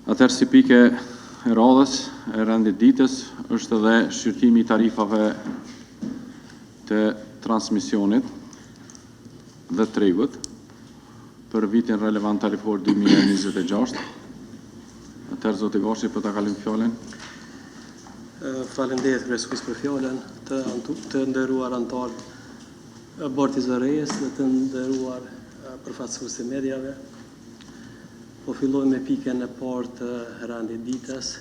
Atëherë si pike e radhës e rendit ditës është edhe shqyrtimi I tarifave të transmisionit dhe tregut për vitin relevant tarifor 2026. Atëherë zoti Gashi për ta kalim fjalën. Faleminderit kryesues për fjalën, të nderuar anëtarë Bordit të Zërejës dhe të nderuar përfaqësues të mediave. Po fillojmë me pikën e parë të rendit ditës,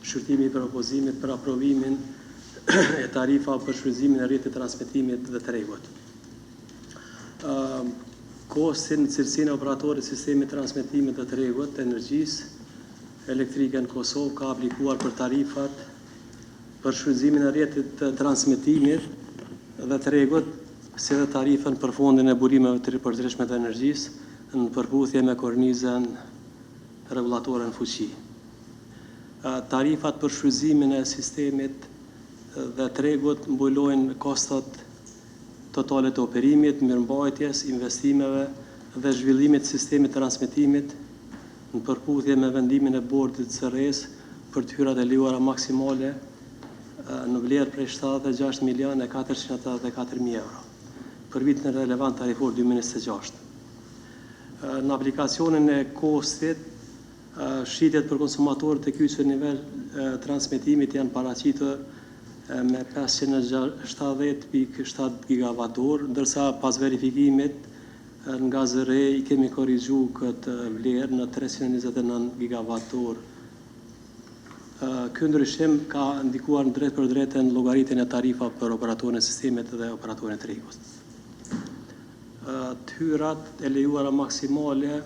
shqyrtimi I propozimit për aprovimin e tarifa për shfrytëzimin e rrjetit të transmetimit dhe tregut. Kostin, cilësinë e operatorit sistemit transmetimit dhe tregut të energjisë elektrike në Kosovë ka aplikuar për tarifat për shfrytëzimin e rrjetit të transmetimit dhe tregut, si dhe tarifën për fondin e burimeve të ripërtërishme të energjisë në përputhje me kornizën rregullatore në fuqi. Tarifat për shfrytëzimin e sistemit dhe tregut mbulojnë kostot totale të operimit, mirëmbajtjes, investimeve dhe zhvillimit të sistemit të transmetimit në përputhje me vendimin e Bordit të Zërejës për tyrat e lejuara maksimale në vlerë prej 76.484.000 euro për vitin relevant tarifor 2026. Në aplikacionin e kostit, shitjet për konsumatorët e kyçur nivel transmetimit janë paraqitur me 570.7 gigavator, ndërsa pas verifikimit nga ZRE I kemi korrigju këtë vlerë në 329 gigavator. Ky ndryshim ka ndikuar në drejt për drejtë në llogaritjen e tarifa për operatorin e sistemit dhe operatorin e tregut. Tyrat e lejuara maksimale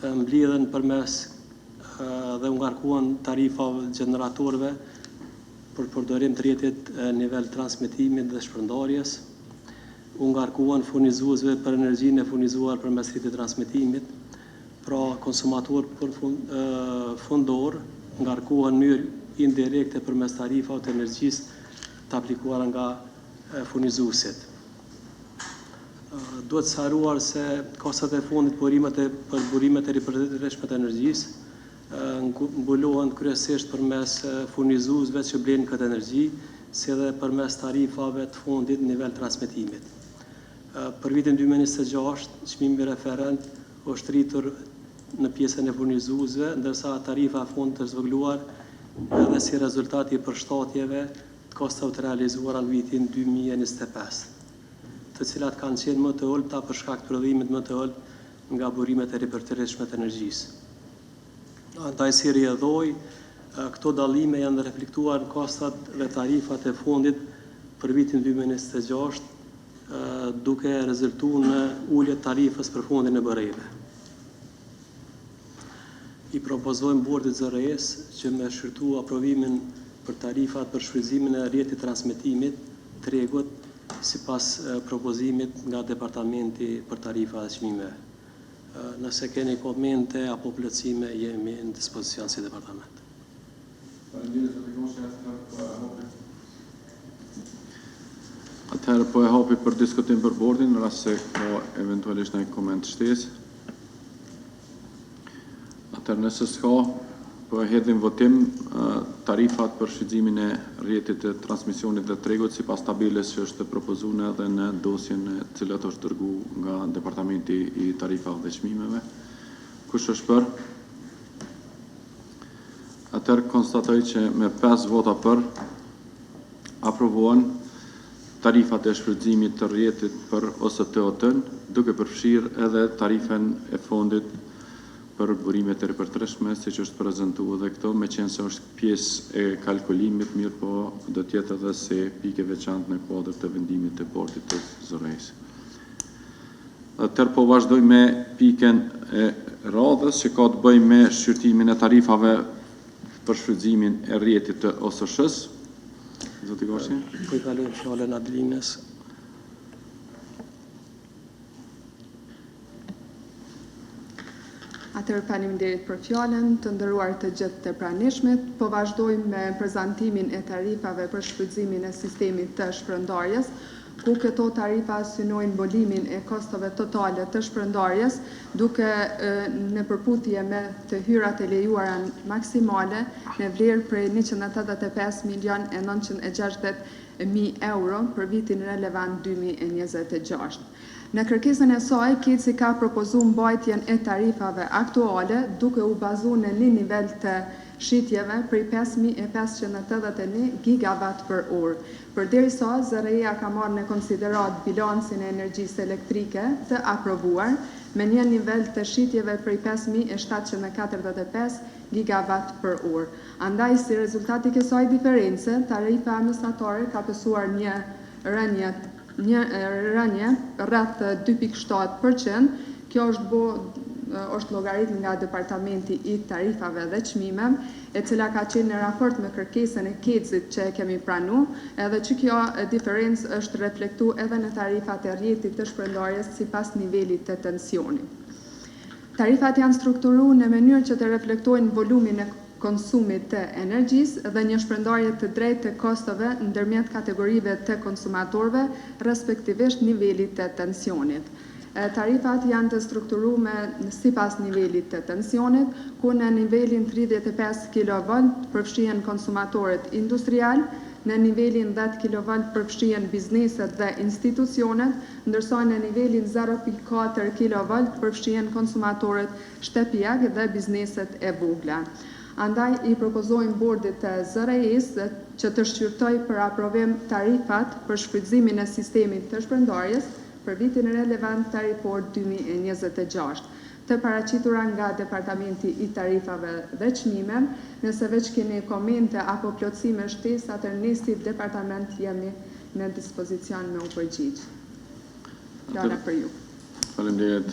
mblidhen përmes dhe u ngarkuan tarifave gjeneratorëve për përdorim të rrjetit nivel transmetimit dhe shpërndarjes, u ngarkuan furnizuesve për energjinë e furnizuar përmes rrjetit transmetimit, pra konsumator për fundor ngarkuan në mënyrë indirekte përmes tarifave të energjisë të aplikuara nga furnizuesit. Duhet sqaruar se kostat e fundit për burimet e ripërtërishme të energjisë mbulohen kryesisht përmes furnizuesve që blenë këtë energji, si edhe përmes tarifave të fundit nivel transmetimit. Për vitin 2026, çmimi referent është rritur në pjesën e furnizuesve, ndërsa tarifa e fundit është zvogëluar edhe si rezultat I përshtatjeve të kostave të realizuara në vitin 2025. Të cilat kanë qenë më të ulta për shkak të prodhimit më të ulët nga burimet e ripërtërishme të energjisë. Andaj si rrjedhoj, këto dallime janë reflektuar në kostat dhe tarifat e fundit për vitin 2026, duke rezultuar në ulje të tarifës për fundin e bërejve. I propozojmë Bordit të Zërejës që me shqyrtu aprovimin për tarifat për shfrytëzimin e rrjetit transmetimit, tregut, sipas propozimit nga Departamenti për tarifa dhe çmime. Nëse keni komente apo plotësime, jemi në dispozicion si departament. Atëherë po e hapi për diskutim për bordin, në rast se ka eventualisht një koment shtesë. Atëherë nëse s'ka, po e hedhim votim tarifat për shfrytëzimin e rrjetit të transmisionit dhe tregut sipas tabelës që është propozuar edhe në dosjen e cilat është dërguar nga Departamenti I Tarifave dhe Çmimeve. Kush është për? Atëherë konstatoj që me 5 vota për aprovohen tarifat e shfrytëzimit të rrjetit për OST-OT-n, duke përfshirë edhe tarifën e fondit për burimet e ripërtërishme, siç është prezantuar edhe këto, meqense është pjesë e kalkulimit, mirë po do të jetë edhe si pikë veçantë në kuadër të vendimit të Bordit të Zërejës. Atëherë po vazhdoj me pikën e radhës që ka të bëjë me shqyrtimin e tarifave për shfrytëzimin e rrjetit të OSSH-s. Zoti Gashi. Po I kaloj fjalën Adlinës. Atëherë faleminderit për fjalën, të nderuar të gjithë të pranishmit. Po vazhdojmë me prezantimin e tarifave për shfrytëzimin e sistemit të shpërndarjes ku këto tarifa synojnë mbolimin e kostove totale të shpërndarjes, duke në përputhje me të hyrat e lejuara maksimale në vlerë prej 185.960.000 euro për vitin relevant 2026. Në kërkesën e saj, KEC ka propozuar mbajtjen e tarifave aktuale duke u bazuar në një nivel të shitjeve prej 5.581 gigawatt për orë. Përderisa ZRE-ja ka marrë në konsiderat bilancin e energjisë elektrike të aprovuar me një nivel të shitjeve prej 5.745 gigawatt për orë. Andaj, si rezultati i kësaj diference, tarifa mesatare ka pësuar një rënje rreth 2.7%. Kjo është llogaritmë nga Departamenti i Tarifave dhe Çmimeve, e cila ka qenë në raport me kërkesën e KEC-it që e kemi pranuar, edhe që kjo diferencë është reflektuar edhe në tarifat e rrjetit të shpërndarjes sipas nivelit të tensionit. Tarifat janë strukturuar në mënyrë që të reflektojnë volumin e konsumit të energjisë dhe një shpërndarje të drejtë të kostove ndërmjet kategorive të konsumatorëve, respektivisht nivelit të tensionit. Tarifat janë të strukturuar sipas nivelit të tensionit, ku në nivelin 35 kV përfshihen konsumatorët industrial, në nivelin 10 kV përfshihen bizneset dhe institucionet, ndërsa në nivelin 0.4 kV përfshihen konsumatorët shtëpiak dhe bizneset e vogla. Andaj i propozojmë bordit të ZRE-s që të shqyrtoj për aprovim tarifat për shfrytëzimin e sistemit të shpërndarjes për vitin relevant tarifor 2026, të paraqitura nga Departamenti i Tarifave dhe Çmimeve. Nëse veç keni komente apo plotësime shtesë, atëherë ne si departament jemi në dispozicion me u përgjigj. Fjala për ju. Faleminderit,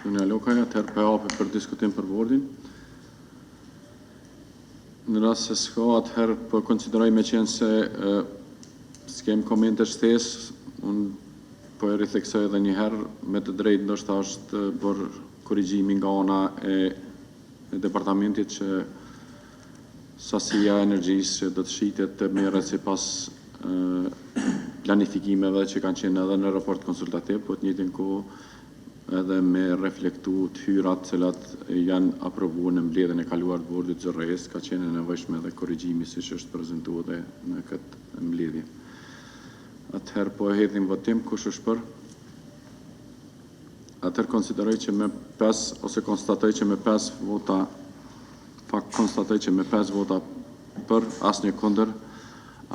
Dunja Lokaj. Atëherë po japi për diskutim për bordin. Në rast se s'ka, atëherë po konsideroj me qenë se s'kem komente shtesë, unë po e ritheksoj edhe një herë, me të drejtë ndoshta është bërë korrigjimi nga ana e departamentit që sasia e energjisë që do të shitet të merret sipas planifikimeve që kanë qenë edhe në raport konsultativ, po të njëjtën kohë edhe me reflektu të hyrat cilat janë aprovuar në mbledhjen e kaluar të bordit ZRE-s, ka qenë e nevojshme edhe korrigjimi siç është prezantuar edhe në këtë mbledhje. Atëherë po e hedhim votim, kush është për? Atëherë konstatoj që me 5 vota për, asnjë kundër,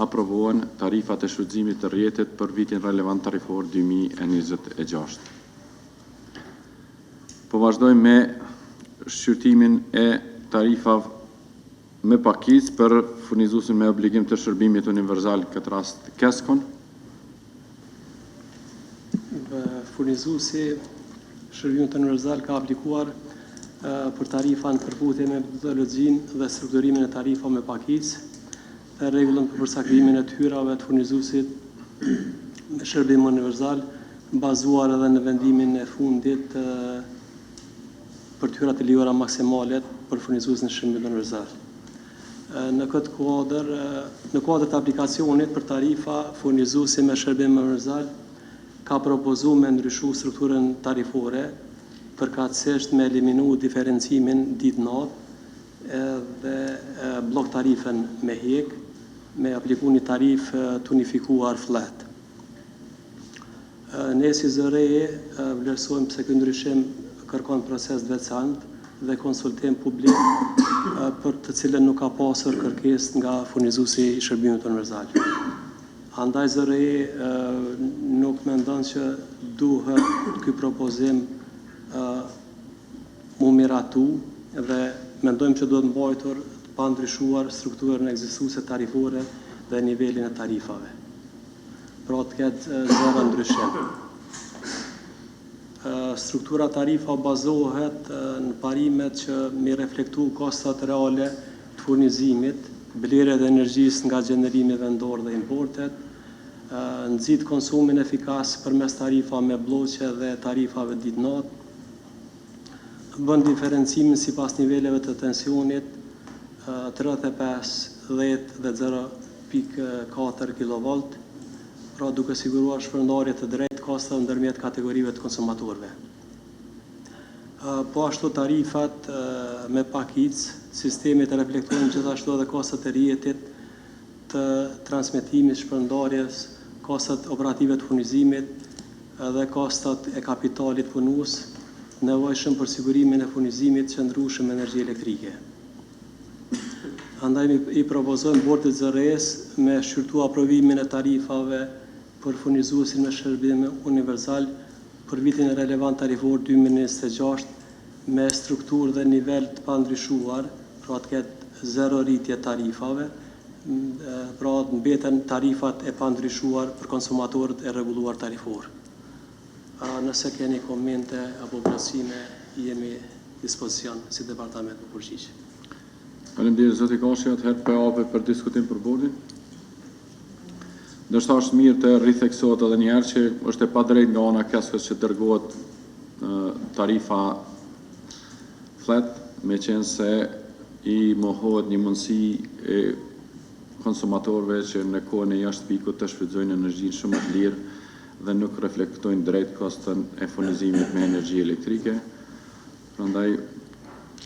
aprovohen tarifat e shfrytëzimit të rrjetit për vitin relevant tarifor 2026. Po vazhdojmë me shqyrtimin e tarifave me pakicë për furnizuesin me obligim të shërbimit universal, këtë rast Keskon. Furnizuesi shërbimit universal ka aplikuar për tarifa në përputhje me metodologjinë dhe strukturimin e tarifave me pakicë, dhe rregullën për përcaktimin e hyrave të furnizuesit me shërbim universal, bazuar edhe në vendimin e fundit për të hyrat e lejuara maksimale për furnizuesin e shërbimit universal. Në këtë kuadër, në kuadër të aplikacionit për tarifa, furnizuesi me shërbim universal ka propozuar me ndryshu strukturën tarifore, përkatësisht me eliminu diferencimin ditë-natë dhe blok tarifen me hek, me apliku një tarif të unifikuar flat. Ne si ZRE vlerësojmë pse ky ndryshim kërkon proces të veçantë dhe konsultim publik për të cilën nuk ka pasur kërkesë nga furnizuesi i shërbimit universal. Andaj ZRE nuk mendon që duhet ky propozim mu miratu dhe mendojmë që duhet mbajtur pa ndryshuar strukturën ekzistuese tarifore dhe nivelin e tarifave. Pra të ketë zero ndryshim. Struktura tarifa bazohet në parimet që mi reflektu kostat reale të furnizimit, blerjet e energjisë nga gjenerimi vendor dhe importet, nxit konsumin efikas përmes tarifa me bloqe dhe tarifave ditë-natë, bën diferencimin sipas niveleve të tensionit 35, 10 dhe 0.4 kV, pra duke siguruar shpërndarje të drejtë kostave ndërmjet kategorive të konsumatorëve. Po ashtu tarifat me pakicë, sistemi të reflektojnë gjithashtu edhe kostat e rrjetit të transmetimit, shpërndarjes, kostat operative të furnizimit edhe kostat e kapitalit punues, nevojshëm për sigurimin e furnizimit qëndrueshëm me energji elektrike. Andaj i propozojmë Bordit ZRS me shqyrtu aprovimin e tarifave për furnizuesin me shërbim universal për vitin relevant tarifor 2026 me strukturë dhe nivel të pandryshuar, pra të ketë zero rritje tarifave, pra të mbeten tarifat e pandryshuar për konsumatorët e rregulluar tarifor. Nëse keni komente apo vlerësime, jemi dispozicion si departament për përgjigje. Faleminderit zoti Kashi, atëherë PA për diskutim për bordin. Ndërsa është mirë të ritheksohet edhe një herë që është e padrejtë nga ana Keskës që dërgohet tarifa flat, me qenë se i mohohet një mundësi e konsumatorëve që në kohën e jashtë pikut të shfrytëzojnë energjinë shumë të lirë dhe nuk reflektojnë drejt kostën e furnizimit me energji elektrike. Prandaj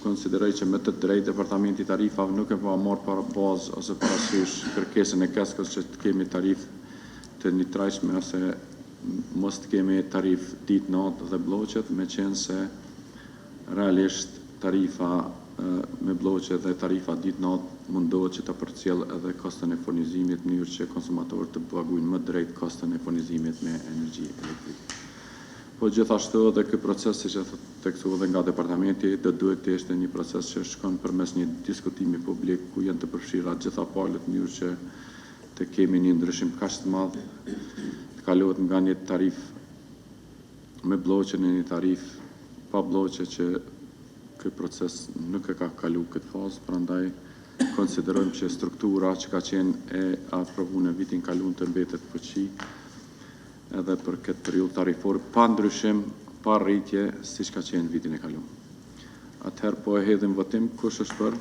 konsideroj që me të drejtë departamenti tarifave nuk e pa marrë para bazë ose parasysh kërkesën e Keskës që të kemi tarif të njëtrajshme ose mos të kemi tarif ditë natë dhe bloqet, me qenë se realisht tarifa me bloqe dhe tarifa ditë natë mundohet që të përcjell edhe kostën e furnizimit në mënyrë që konsumatorët të paguajnë më drejt kostën e furnizimit me energji elektrike. Po gjithashtu edhe ky proces, siç e tekstuar edhe nga departamenti, do duhet të ishte një proces që shkon përmes një diskutimi publik ku janë të përfshira gjitha palët në mënyrë që të kemi një ndryshim kaq të madh, të kalohet nga një tarif me bloqe në një tarif pa bloqe që ky proces nuk e ka kalu këtë fazë, prandaj konsiderojmë që struktura që ka qenë e aprovuar në vitin kaluar të mbetet fuqi edhe për këtë periudhë tarifor pa ndryshim, pa rritje siç ka qenë vitin e kaluar. Atëherë po e hedhim votim, kush është për?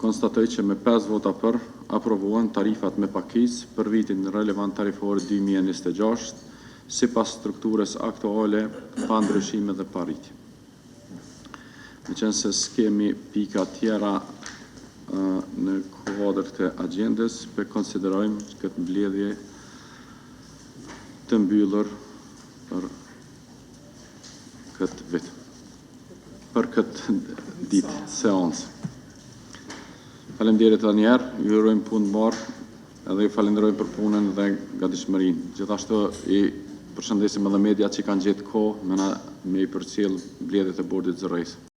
Konstatoj që me 5 vota për aprovohen tarifat me pakicë për vitin relevant tarifor 2026 sipas strukturës aktuale pa ndryshime dhe pa rritje. Me qenë se s'kemi pika tjera në kuadër të agjendës, për konsiderojmë këtë mbledhje të mbyllur për këtë vit, për këtë ditë, seancë. Faleminderit edhe një herë, ju urojmë punë të mbarë, edhe ju falenderojmë për punën dhe gatishmërinë. Gjithashtu i përshëndesim edhe mediat që kanë gjetë kohë me i përcjell mbledhjet e Bordit ZRS.